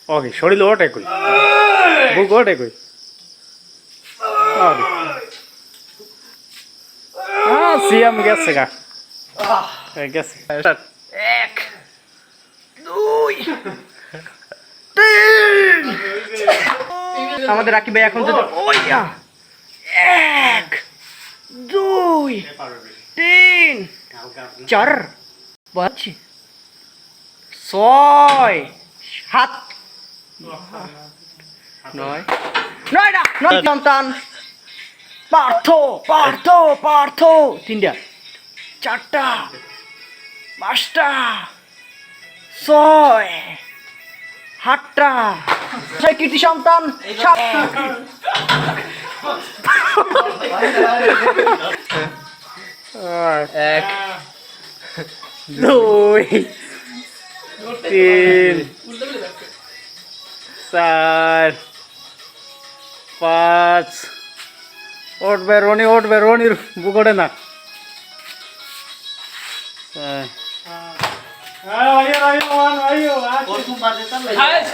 ওকে শরীর ওটাই কই বুক ওটাই কই ওকে হ্যাঁ সিএম গেছে গা গেছে 1 2 3 আমাদের রাকিব ভাই এখন যদি ওইয়া 1 2 3 4 5 6 7 9 9টা 9 সন্তান পার্থ তিনটা চারটা পাঁচটা ছয় সাতটা ছয় কীর্তি সন্তান এক দুই তিন চার পাঁচ উঠবে রনির বুক ওঠে না